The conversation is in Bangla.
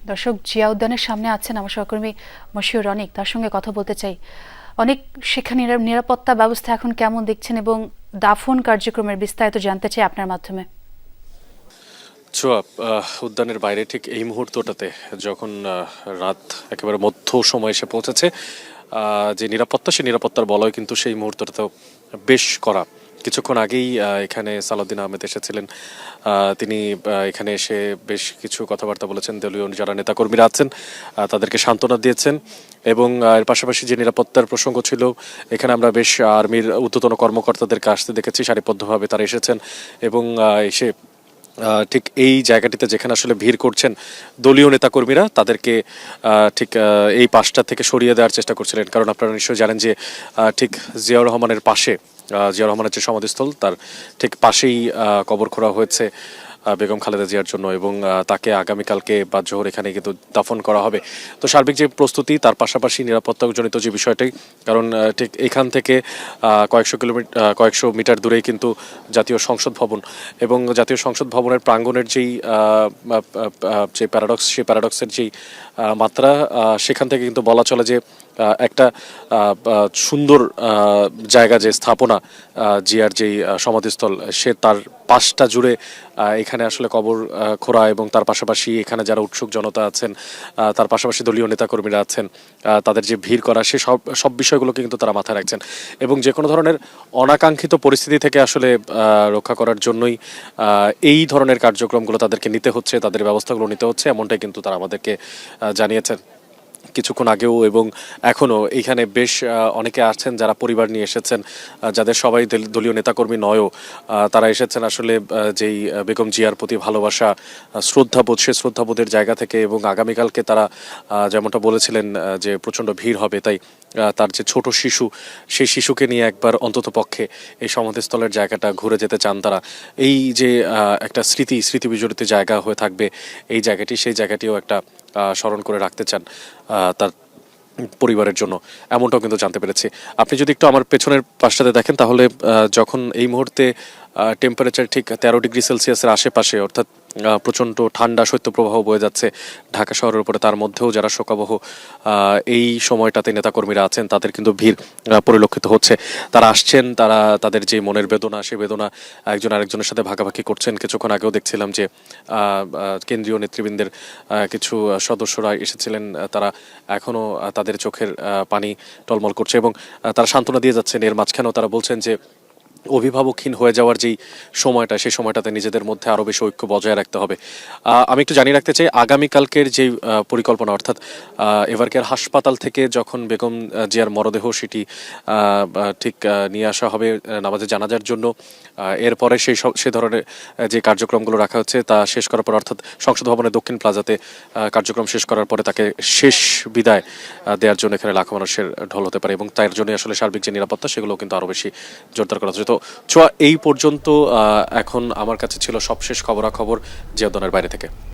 দর্শক, জিয়া উদ্যানের সামনে আছেন আমার সহকর্মী মশিউর অনিক, তার সঙ্গে কথা বলতে চাই। অনেক সেখানে নিরাপত্তা ব্যবস্থা এখন কেমন দেখছেন এবং দাফন কার্যক্রমের বিস্তারিত জানতে চাই আপনার মাধ্যমে। ছোয়া, উদ্যানের বাইরে ঠিক এই মুহূর্তটাতে যখন রাত একেবারে মধ্য সময় এসে পৌঁছেছে, যে নিরাপত্তা, সেই নিরাপত্তার বলয় কিন্তু সেই মুহূর্তটাতেও বেশ করা। কিছুক্ষণ আগেই এখানে সালাউদ্দিন আহমেদ এসেছিলেন। তিনি এখানে এসে বেশ কিছু কথাবার্তা বলেছেন। দলীয় যারা নেতাকর্মীরা আছেন তাদেরকে সান্ত্বনা দিয়েছেন এবং এর পাশাপাশি যে নিরাপত্তার প্রসঙ্গ ছিল, এখানে আমরা বেশ আর্মির ঊর্ধ্বতন কর্মকর্তাদেরকে আসতে দেখেছি, সারিবদ্ধভাবে তারা এসেছেন এবং এসে ঠিক এই জায়গাটিতে যেখানে আসলে ভিড় করছেন দলীয় নেতাকর্মীরা, তাদেরকে ঠিক এই পাশটা থেকে সরিয়ে দেওয়ার চেষ্টা করছিলেন। কারণ আপনারা নিশ্চয়ই জানেন যে ঠিক জিয়াউর রহমানের পাশে, জিয়াউর রহমানের যে সমাধিস্থল তার ঠিক পাশেই কবর খোঁড়া হয়েছে বেগম খালেদা জিয়ার জন্য এবং তাকে আগামীকালকে বা জোহর এখানে কিন্তু দাফন করা হবে। তো সার্বিক যে প্রস্তুতি, তার পাশাপাশি নিরাপত্তাজনিত যে বিষয়টাই, কারণ ঠিক এখান থেকে কয়েকশো মিটার দূরেই কিন্তু জাতীয় সংসদ ভবন এবং জাতীয় সংসদ ভবনের প্রাঙ্গণের যেই যে প্যারাডক্স, সেই প্যারাডক্সের যেই মাত্রা, সেখান থেকে কিন্তু বলা চলে যে একটা সুন্দর জায়গা, যে স্থাপনা জিয়ার যেই সমাধিস্থল, সে তার পাশটা জুড়ে এখানে আসলে কবর খোঁড়া এবং তার পাশাপাশি এখানে যারা উৎসুক জনতা আছেন, তার পাশাপাশি দলীয় নেতাকর্মীরা আছেন, তাদের যে ভিড় করা, সে সব বিষয়গুলোকে কিন্তু তারা মাথায় রাখছেন এবং যে কোনো ধরনের অনাকাঙ্ক্ষিত পরিস্থিতি থেকে আসলে রক্ষা করার জন্যই এই ধরনের কার্যক্রমগুলো তাদেরকে নিতে হচ্ছে, তাদের ব্যবস্থাগুলো নিতে হচ্ছে, এমনটাই কিন্তু তারা আমাদেরকে জানিয়েছেন কিছুক্ষণ আগেও এবং এখনও। এইখানে বেশ অনেকে আছেন যারা পরিবার নিয়ে এসেছেন, যাদের সবাই দলীয় নেতাকর্মী নয়ও, তারা এসেছেন আসলে যেই বেগম জিয়ার প্রতি ভালোবাসা, শ্রদ্ধাবোধ, সে শ্রদ্ধাবোধের জায়গা থেকে। এবং আগামীকালকে তারা যেমনটা বলেছিলেন যে প্রচণ্ড ভিড় হবে, তাই তার যে ছোট শিশু, সেই শিশুকে নিয়ে একবার অন্তত পক্ষে এই সমাধিস্থলের জায়গাটা ঘুরে যেতে চান তারা। এই যে একটা স্মৃতি বিজড়িত জায়গা হয়ে থাকবে এই জায়গাটি, সেই জায়গাটিও একটা স্মরণ করে রাখতে চান তার পরিবারের জন্য, এমনটাও কিন্তু জানতে পেরেছি। আপনি যদি একটু আমার পেছনের পাশটাতে দেখেন, তাহলে যখন এই মুহূর্তে টেম্পারেচার ঠিক 13 ডিগ্রি সেলসিয়াসের আশেপাশে, অর্থাৎ প্রচণ্ড ঠান্ডা শৈত্যপ্রবাহ বয়ে যাচ্ছে ঢাকা শহরের উপরে, তার মধ্যেও যারা শোকাবহ এই সময়টাতে নেতাকর্মীরা আছেন, তাদের কিন্তু ভিড় পরিলক্ষিত হচ্ছে। তারা আসছেন, তারা তাদের যে মনের বেদনা, সেই বেদনা একজন আরেকজনের সাথে ভাগাভাগি করছেন। কিছুক্ষণ আগেও দেখছিলাম যে কেন্দ্রীয় নেতৃবৃন্দের কিছু সদস্যরা এসেছিলেন, তারা এখনও তাদের চোখের পানি টলমল করছে এবং তারা সান্ত্বনা দিয়ে যাচ্ছেন। এর মাঝখানেও তারা বলছেন যে অভিভাবকহীন হয়ে যাওয়ার যেই সময়টা, সেই সময়টাতে নিজেদের মধ্যে আরও বেশি ঐক্য বজায় রাখতে হবে। আমি একটু জানিয়ে রাখতে চাই, আগামীকালকের যেই পরিকল্পনা, অর্থাৎ এভারকেয়ার হাসপাতাল থেকে যখন বেগম জিয়ার মরদেহ সেটি ঠিক নিয়ে আসা হবে নামাজে জানাজার জন্য, এরপরে সে ধরনের যে কার্যক্রমগুলো রাখা হচ্ছে তা শেষ করার পর, অর্থাৎ সংসদ ভবনের দক্ষিণ প্লাজাতে কার্যক্রম শেষ করার পরে তাকে শেষ বিদায় দেওয়ার জন্য এখানে লাখো মানুষের ঢল হতে পারে এবং তার জন্য আসলে সার্বিক যে নিরাপত্তা, সেগুলো কিন্তু আরও বেশি জোরদার করা হচ্ছে। তো ছোঁয়া, এই পর্যন্ত এখন আমার কাছে ছিল সবশেষ খবরাখবর জিয়া উদ্যানের বাইরে থেকে।